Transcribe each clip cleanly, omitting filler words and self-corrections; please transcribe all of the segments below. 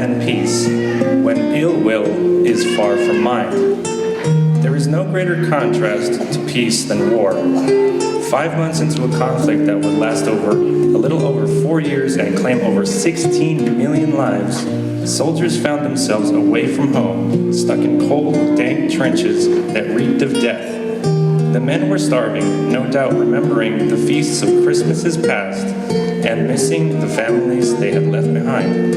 and peace, when ill will is far from mind. There is no greater contrast to peace than war. 5 months into a conflict that would last a little over 4 years and claim over 16 million lives, soldiers found themselves away from home, stuck in cold, dank trenches that reeked of death. The men were starving, no doubt remembering the feasts of Christmases past and missing the families they had left behind.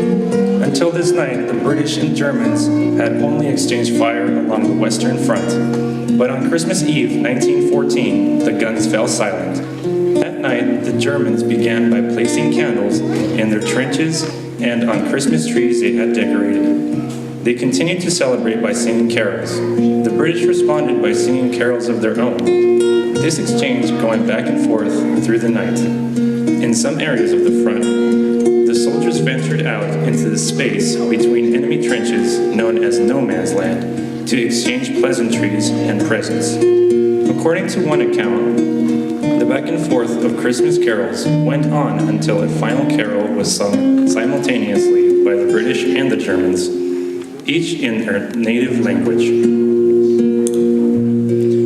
Until this night, the British and Germans had only exchanged fire along the Western Front. But on Christmas Eve, 1914, the guns fell silent. That night, the Germans began by placing candles in their trenches and on Christmas trees they had decorated. They continued to celebrate by singing carols. The British responded by singing carols of their own. This exchange going back and forth through the night. In some areas of the front, the soldiers ventured out into the space between enemy trenches known as no man's land to exchange pleasantries and presents. According to one account, the back and forth of Christmas carols went on until a final carol was sung simultaneously by the British and the Germans, each in their native language.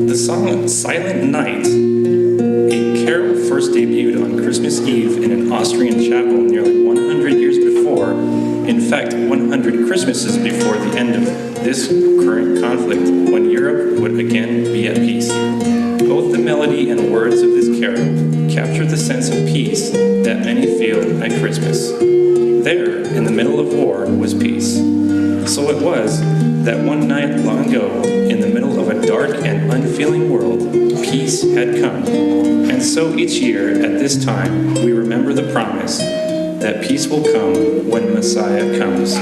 The song Silent Night, a carol first debuted on Christmas Eve in an Austrian chapel nearly 100 years before, in fact 100 Christmases before the end of this current conflict, when Europe would again be at peace. Both the melody and words of this carol capture the sense of peace that many feel at Christmas. There, in the middle of war, was peace. So it was that one night long ago, in the middle of a dark and unfeeling world, peace had come. And so each year, at this time, we remember the promise that peace will come when Messiah comes.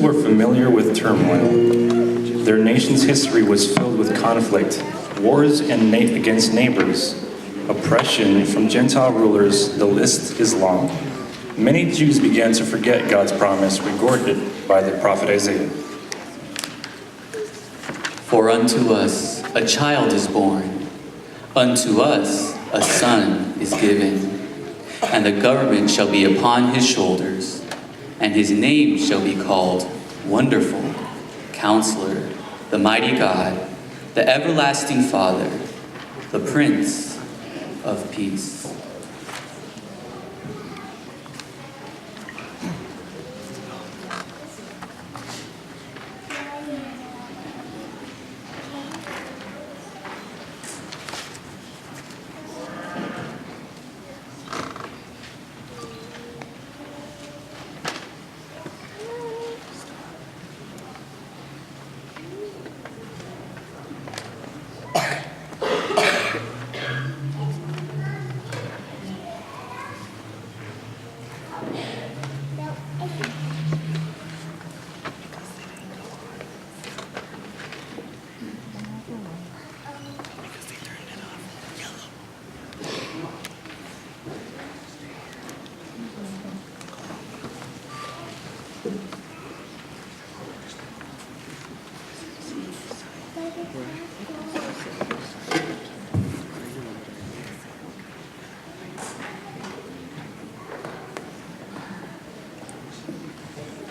Jews were familiar with turmoil. Their nation's history was filled with conflict, wars against neighbors, oppression from Gentile rulers. The list is long. Many Jews began to forget God's promise recorded by the prophet Isaiah. For unto us a child is born, unto us a son is given, and the government shall be upon his shoulders, and his name shall be called Wonderful, Counselor, the Mighty God, the Everlasting Father, the Prince of Peace.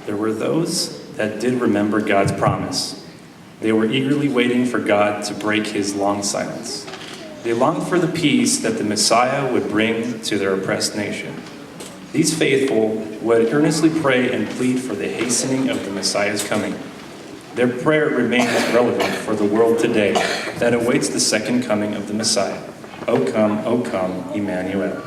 There were those that did remember God's promise. They were eagerly waiting for God to break his long silence. They longed for the peace that the Messiah would bring to their oppressed nation. These faithful would earnestly pray and plead for the hastening of the Messiah's coming. Their prayer remains relevant for the world today that awaits the second coming of the Messiah. O come, Emmanuel.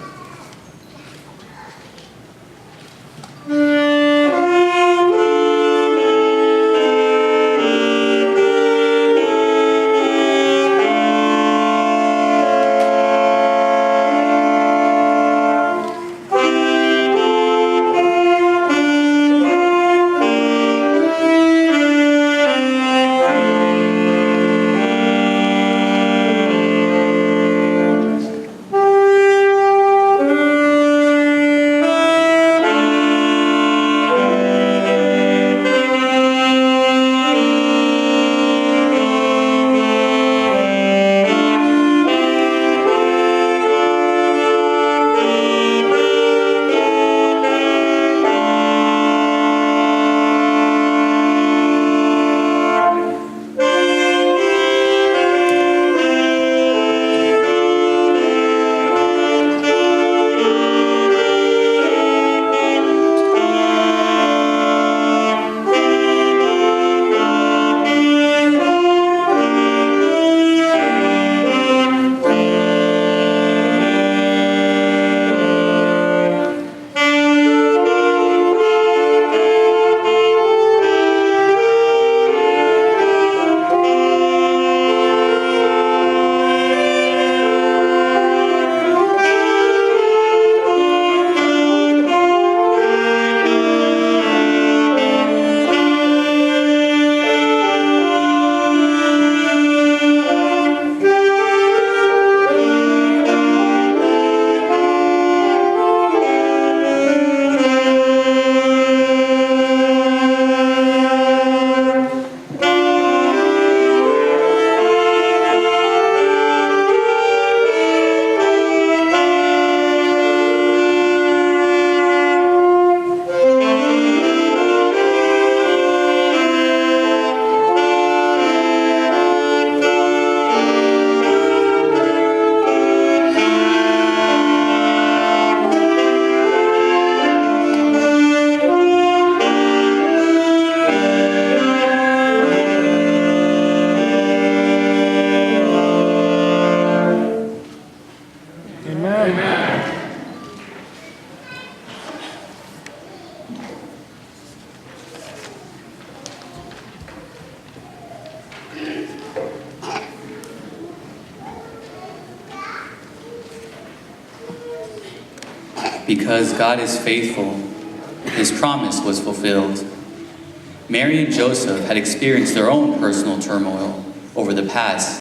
Because God is faithful, his promise was fulfilled. Mary and Joseph had experienced their own personal turmoil over the past